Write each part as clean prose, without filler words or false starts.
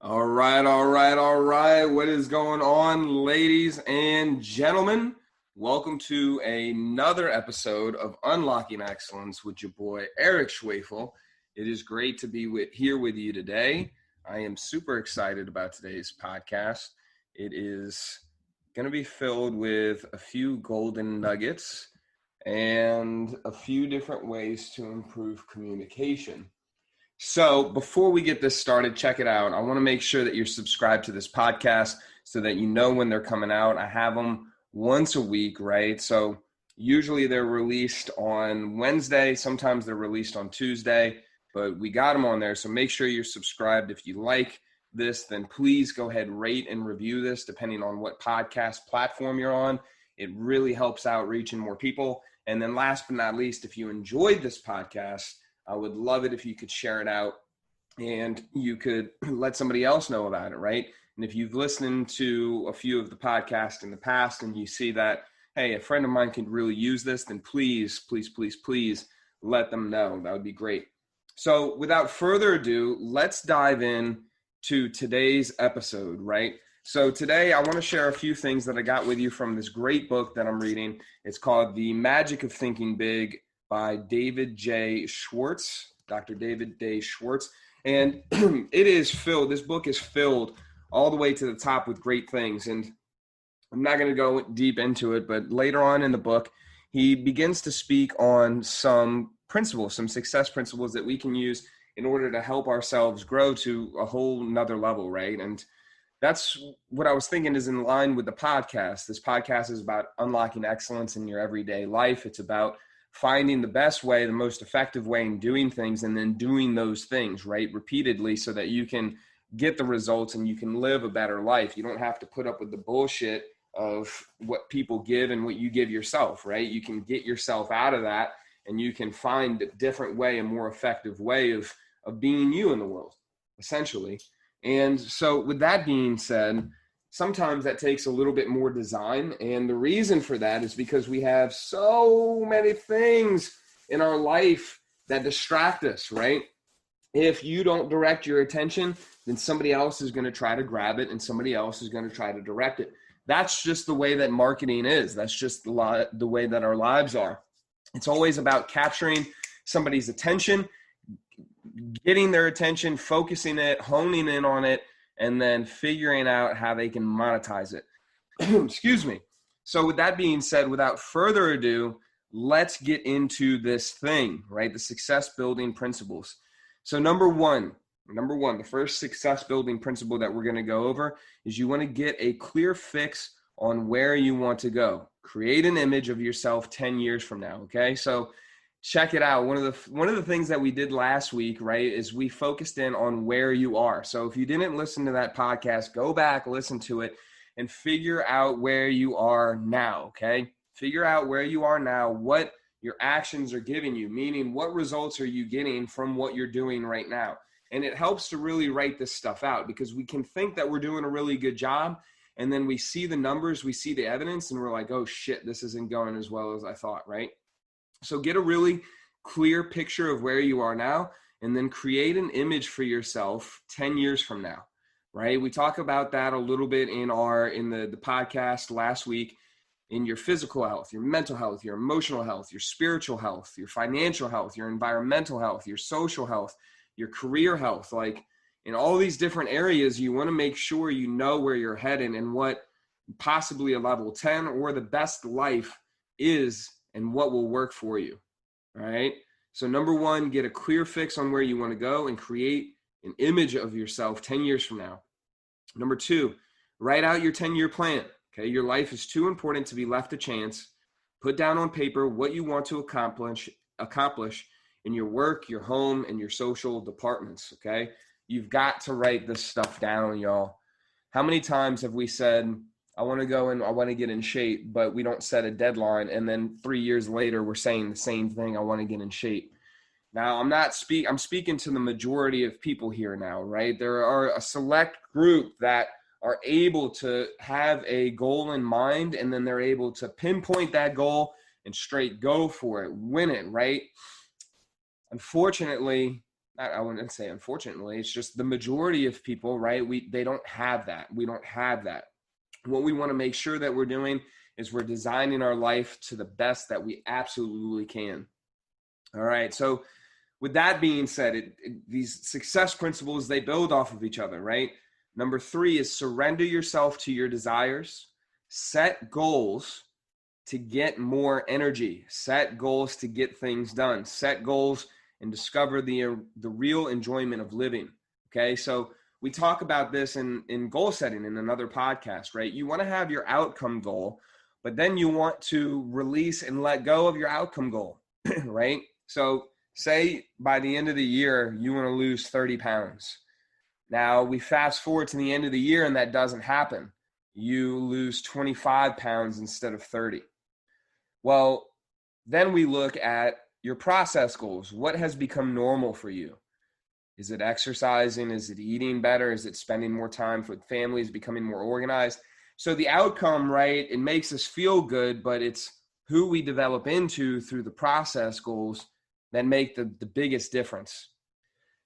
All right. What is going on, ladies and gentlemen? Welcome to another episode of Unlocking Excellence with your boy, Eric Schwafel. It is great to be here with you today. I am super excited about today's podcast. It is going to be filled with a few golden nuggets and a few different ways to improve communication. So before we get this started, check it out. I want to make sure that you're subscribed to this podcast so that you know when they're coming out. I have them once a week, right? So usually they're released on Wednesday. Sometimes they're released on Tuesday, but we got them on there. So make sure you're subscribed. If you like this, then please go ahead, rate and review this depending on what podcast platform you're on. It really helps out reaching more people. And then last but not least, if you enjoyed this podcast, I would love it if you could share it out and you could let somebody else know about it, right? And if you've listened to a few of the podcasts in the past and you see that, hey, a friend of mine could really use this, then please let them know. That would be great. So without further ado, let's dive in to today's episode, right? So today I want to share a few things that I got with you from this great book that I'm reading. It's called The Magic of Thinking Big by David J. Schwartz, Dr. David J. Schwartz. And this book is filled all the way to the top with great things. And I'm not going to go deep into it, but later on in the book, he begins to speak on some principles, some success principles that we can use in order to help ourselves grow to a whole nother level, right? And that's what I was thinking is in line with the podcast. This podcast is about unlocking excellence in your everyday life. It's about finding the best way, the most effective way in doing things, and then doing those things, right, repeatedly so that you can get the results and you can live a better life. You don't have to put up with the bullshit of what people give and what you give yourself, right? You can get yourself out of that and you can find a different way, a more effective way of being you in the world, essentially. And so with that being said, sometimes that takes a little bit more design. And the reason for that is because we have so many things in our life that distract us, right? If you don't direct your attention, then somebody else is going to try to grab it and somebody else is going to try to direct it. That's just the way that marketing is. That's just the way that our lives are. It's always about capturing somebody's attention, getting their attention, focusing it, honing in on it, and then figuring out how they can monetize it. Excuse me. So with that being said, without further ado, let's get into this thing, right? The success building principles. So number one, the first success building principle that we're going to go over is you want to get a clear fix on where you want to go. Create an image of yourself 10 years from now, okay? So check it out. One of the things that we did last week, right, is we focused in on where you are. So if you didn't listen to that podcast, go back, listen to it, and figure out where you are now, okay? Figure out where you are now, what your actions are giving you, meaning what results are you getting from what you're doing right now. And it helps to really write this stuff out because we can think that we're doing a really good job, and then we see the numbers, we see the evidence, and we're like, oh shit, this isn't going as well as I thought, right? So get a really clear picture of where you are now and then create an image for yourself 10 years from now, right? We talk about that a little bit in the podcast last week, in your physical health, your mental health, your emotional health, your spiritual health, your financial health, your environmental health, your social health, your career health. Like in all these different areas, you want to make sure you know where you're heading and what possibly a level 10 or the best life is and what will work for you, all right? So number one, get a clear fix on where you want to go and create an image of yourself 10 years from now. Number two, write out your 10-year plan, okay? Your life is too important to be left to chance. Put down on paper what you want to accomplish in your work, your home, and your social departments, okay? You've got to write this stuff down, y'all. How many times have we said, I want to go and I want to get in shape, but we don't set a deadline. And then 3 years later, we're saying the same thing. I want to get in shape. Now, I'm speaking to the majority of people here now, right? There are a select group that are able to have a goal in mind, and then they're able to pinpoint that goal and straight go for it, win it, right? Unfortunately, I wouldn't say unfortunately, it's just the majority of people, right? They don't have that. We don't have that. What we want to make sure that we're doing is we're designing our life to the best that we absolutely can. All right. So with that being said, these success principles, they build off of each other, right? Number 3 is surrender yourself to your desires. Set goals to get more energy. Set goals to get things done. Set goals and discover the real enjoyment of living. Okay, so we talk about this in goal setting in another podcast, right? You want to have your outcome goal, but then you want to release and let go of your outcome goal, right? So say by the end of the year, you want to lose 30 pounds. Now we fast forward to the end of the year and that doesn't happen. You lose 25 pounds instead of 30. Well, then we look at your process goals. What has become normal for you? Is it exercising? Is it eating better? Is it spending more time with families, becoming more organized? So the outcome, right, it makes us feel good, but it's who we develop into through the process goals that make the biggest difference.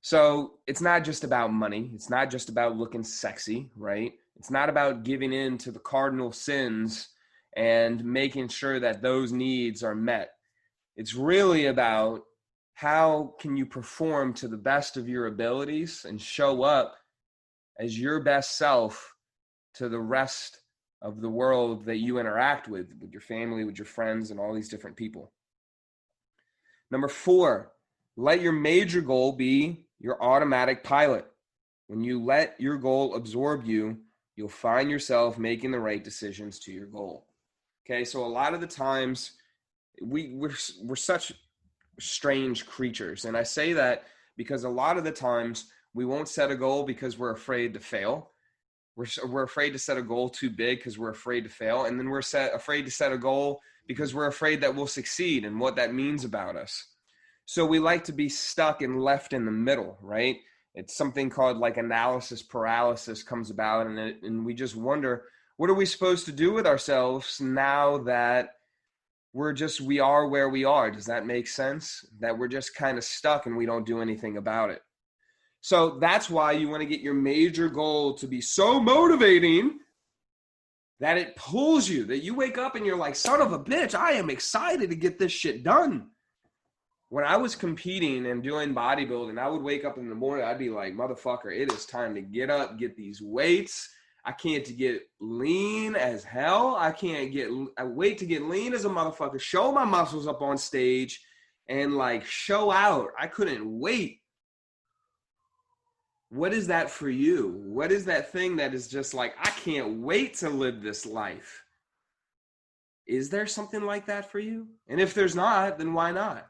So it's not just about money. It's not just about looking sexy, right? It's not about giving in to the cardinal sins and making sure that those needs are met. It's really about how can you perform to the best of your abilities and show up as your best self to the rest of the world that you interact with your family, with your friends, and all these different people. Number 4, let your major goal be your automatic pilot. When you let your goal absorb you, you'll find yourself making the right decisions to your goal. Okay, so a lot of the times we're such strange creatures. And I say that because a lot of the times we won't set a goal because we're afraid to fail. We're afraid to set a goal too big because we're afraid to fail. And then we're afraid to set a goal because we're afraid that we'll succeed and what that means about us. So we like to be stuck and left in the middle, right? It's something called like analysis paralysis comes about, and we just wonder, what are we supposed to do with ourselves now that we are where we are? Does that make sense? That we're just kind of stuck and we don't do anything about it. So that's why you want to get your major goal to be so motivating that it pulls you, that you wake up and you're like, son of a bitch, I am excited to get this shit done. When I was competing and doing bodybuilding, I would wake up in the morning, I'd be like, motherfucker, it is time to get up, get these weights. I can't get lean as hell. I wait to get lean as a motherfucker, show my muscles up on stage and like show out. I couldn't wait. What is that for you? What is that thing that is just like, I can't wait to live this life? Is there something like that for you? And if there's not, then why not?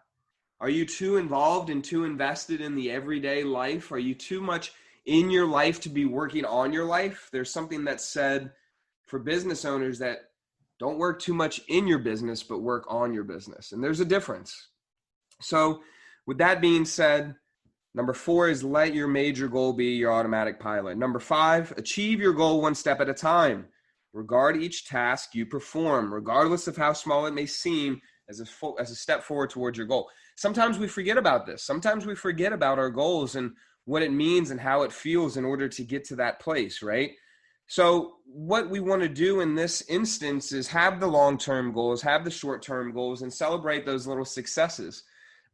Are you too involved and too invested in the everyday life? Are you too much in your life to be working on your life? There's something that's said for business owners that don't work too much in your business, but work on your business. And there's a difference. So with that being said, number 4 is let your major goal be your automatic pilot. Number 5, achieve your goal one step at a time. Regard each task you perform, regardless of how small it may seem, as a step forward towards your goal. Sometimes we forget about this. Sometimes we forget about our goals and what it means and how it feels in order to get to that place, right? So what we want to do in this instance is have the long-term goals, have the short-term goals, and celebrate those little successes.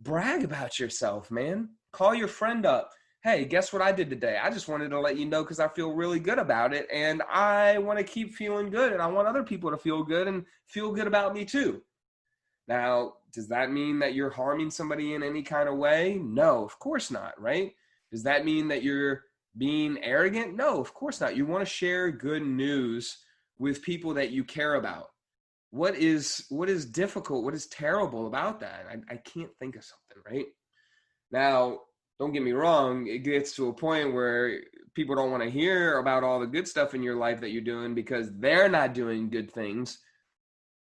Brag about yourself, man. Call your friend up. Hey, guess what I did today? I just wanted to let you know because I feel really good about it, and I want to keep feeling good, and I want other people to feel good and feel good about me too. Now, does that mean that you're harming somebody in any kind of way? No, of course not, right? Does that mean that you're being arrogant? No, of course not. You want to share good news with people that you care about. What is difficult? What is terrible about that? I can't think of something, right? Now, don't get me wrong. It gets to a point where people don't want to hear about all the good stuff in your life that you're doing because they're not doing good things.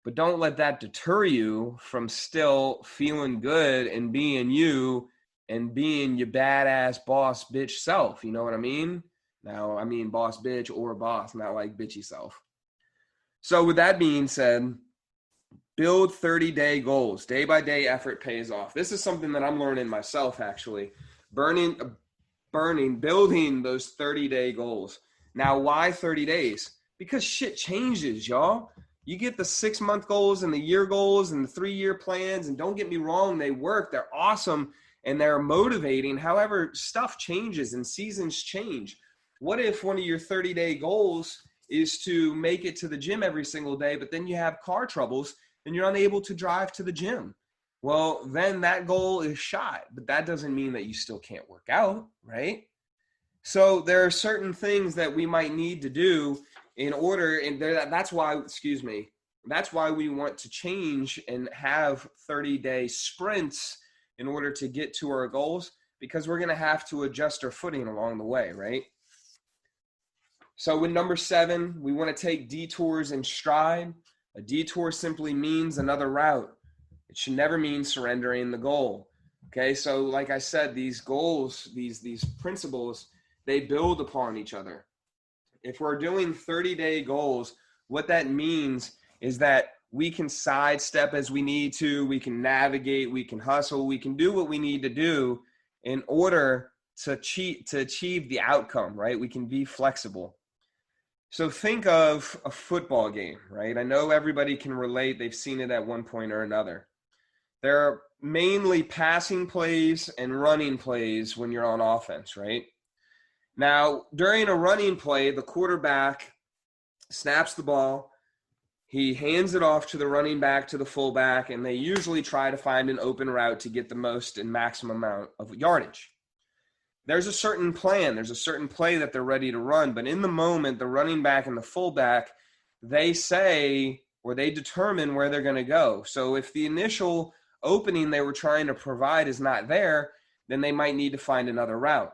But don't let that deter you from still feeling good and being you and being your badass boss bitch self. You know what I mean? Now, I mean boss bitch or boss, not like bitchy self. So with that being said, build 30-day goals. Day by day effort pays off. This is something that I'm learning myself, actually. burning, building those 30-day goals. Now, why 30 days? Because shit changes, y'all. You get the 6-month goals and the year goals and the 3-year plans, and don't get me wrong, they work. They're awesome and they're motivating. However, stuff changes and seasons change. What if one of your 30-day goals is to make it to the gym every single day, but then you have car troubles and you're unable to drive to the gym? Well, then that goal is shot, but that doesn't mean that you still can't work out, right? So there are certain things that we might need to do in order, and that's why we want to change and have 30-day sprints in order to get to our goals, because we're going to have to adjust our footing along the way, right? So with number 7, we want to take detours in stride. A detour simply means another route. It should never mean surrendering the goal. Okay, so like I said, these goals, these principles, they build upon each other. If we're doing 30-day goals, what that means is that we can sidestep as we need to, we can navigate, we can hustle, we can do what we need to do in order to achieve the outcome, right? We can be flexible. So think of a football game, right? I know everybody can relate. They've seen it at one point or another. There are mainly passing plays and running plays when you're on offense, right? Now, during a running play, the quarterback snaps the ball, he hands it off to the running back, to the fullback, and they usually try to find an open route to get the most and maximum amount of yardage. There's a certain plan, there's a certain play that they're ready to run, but in the moment, the running back and the fullback, they say, or they determine where they're going to go. So if the initial opening they were trying to provide is not there, then they might need to find another route.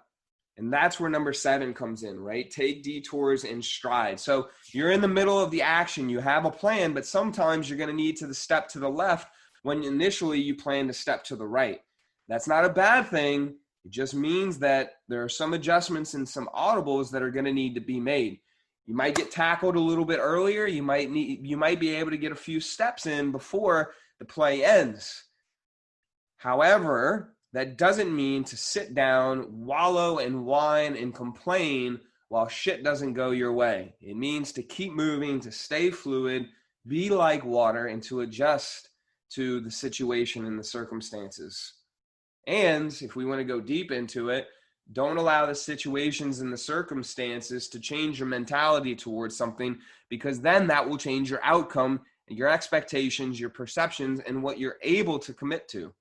And that's where number 7 comes in, right? Take detours in stride. So you're in the middle of the action, you have a plan, but sometimes you're going to need to step to the left when initially you plan to step to the right. That's not a bad thing. It just means that there are some adjustments and some audibles that are going to need to be made. You might get tackled a little bit earlier. You might be able to get a few steps in before the play ends. However, that doesn't mean to sit down, wallow and whine and complain while shit doesn't go your way. It means to keep moving, to stay fluid, be like water, and to adjust to the situation and the circumstances. And if we want to go deep into it, don't allow the situations and the circumstances to change your mentality towards something, because then that will change your outcome, your expectations, your perceptions, and what you're able to commit to.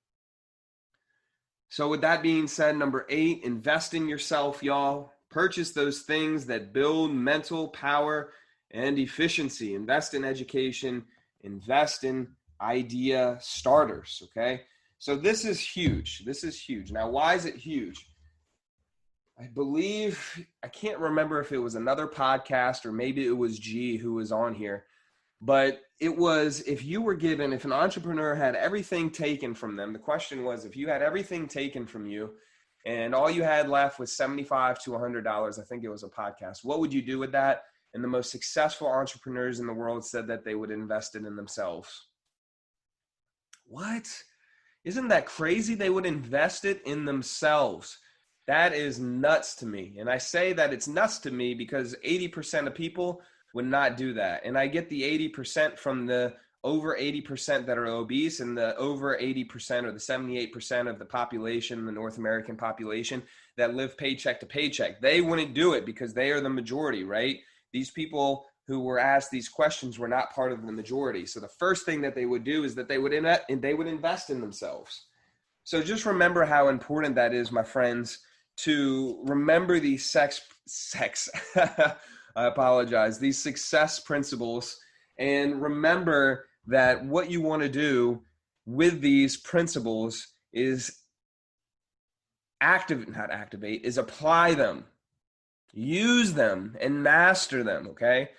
So with that being said, number 8, invest in yourself, y'all. Purchase those things that build mental power and efficiency. Invest in education. Invest in idea starters, okay? So this is huge. This is huge. Now, why is it huge? I believe, I can't remember if it was another podcast or maybe it was G who was on here. But it was, if an entrepreneur had everything taken from them, the question was, if you had everything taken from you and all you had left was $75 to $100, I think it was a podcast, what would you do with that? And the most successful entrepreneurs in the world said that they would invest it in themselves. What? Isn't that crazy? They would invest it in themselves. That is nuts to me. And I say that it's nuts to me because 80% of people would not do that. And I get the 80% from the over 80% that are obese and the over 80% or the 78% of the population, the North American population, that live paycheck to paycheck. They wouldn't do it because they are the majority, right? These people who were asked these questions were not part of the majority. So the first thing that they would do is that they would invest in themselves. So just remember how important that is, my friends, to remember these these success principles, and remember that what you want to do with these principles is apply them, use them, and master them, okay?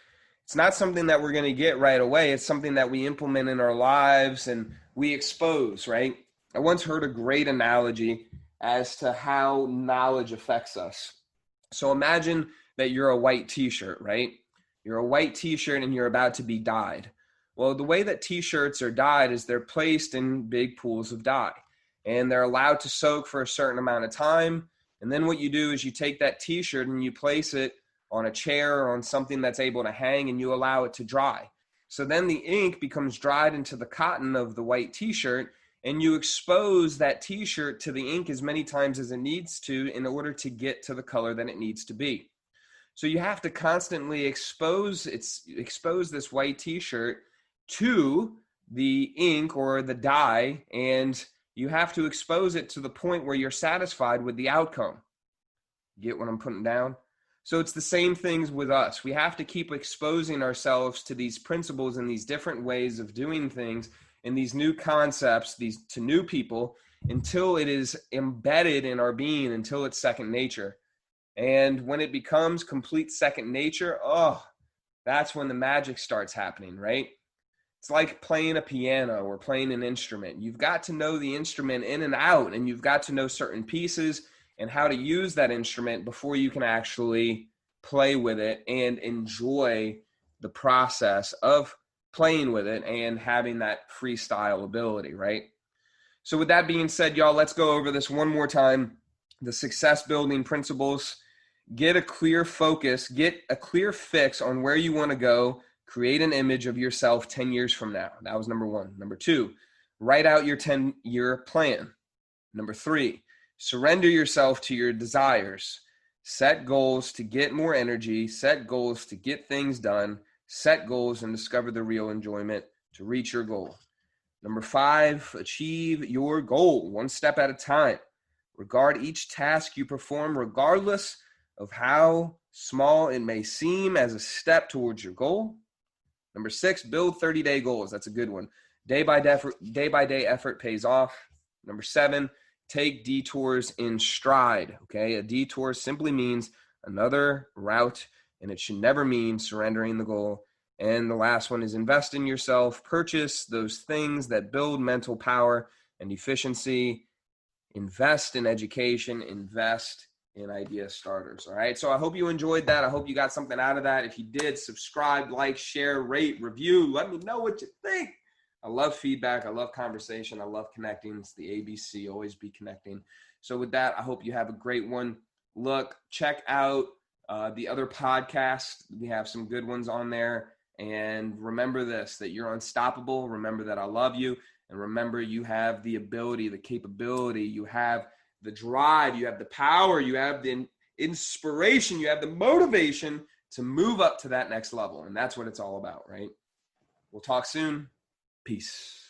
It's not something that we're going to get right away. It's something that we implement in our lives and we expose, right? I once heard a great analogy as to how knowledge affects us. So imagine that you're a white t-shirt, right? You're a white t-shirt and you're about to be dyed. Well, the way that t-shirts are dyed is they're placed in big pools of dye. and they're allowed to soak for a certain amount of time. And then what you do is you take that t-shirt and you place it on a chair or on something that's able to hang, and you allow it to dry. So then the ink becomes dried into the cotton of the white t-shirt, and you expose that t-shirt to the ink as many times as it needs to in order to get to the color that it needs to be. So you have to constantly expose this white t-shirt to the ink or the dye, and you have to expose it to the point where you're satisfied with the outcome. Get what I'm putting down? So it's the same things with us. We have to keep exposing ourselves to these principles and these different ways of doing things and these new concepts, to new people, until it is embedded in our being, until it's second nature. And when it becomes complete second nature, that's when the magic starts happening, right? It's like playing a piano or playing an instrument. You've got to know the instrument in and out, and you've got to know certain pieces and how to use that instrument before you can actually play with it and enjoy the process of playing with it and having that freestyle ability, right? So with that being said, y'all, let's go over this one more time. The success building principles. Get a clear focus, get a clear fix on where you want to go. Create an image of yourself 10 years from now. That was number 1. Number 2, write out your 10-year plan. Number 3, surrender yourself to your desires. Set goals to get more energy. Set goals to get things done. Set goals and discover the real enjoyment to reach your goal. Number 5, achieve your goal one step at a time. Regard each task you perform, regardless of how small it may seem, as a step towards your goal. Number 6, build 30-day goals. That's a good one. Day by day effort pays off. Number 7, take detours in stride. Okay, a detour simply means another route, and it should never mean surrendering the goal. And the last one is invest in yourself. Purchase those things that build mental power and efficiency. Invest in education. Invest in idea starters. All right. So I hope you enjoyed that. I hope you got something out of that. If you did, subscribe, like, share, rate, review. Let me know what you think. I love feedback. I love conversation. I love connecting. It's the ABC. Always be connecting. So with that, I hope you have a great one. Look, check out the other podcasts. We have some good ones on there. And remember this, that you're unstoppable. Remember that I love you. And remember, you have the ability, the capability, you have the drive, you have the power, you have the inspiration, you have the motivation to move up to that next level. And that's what it's all about, right? We'll talk soon. Peace.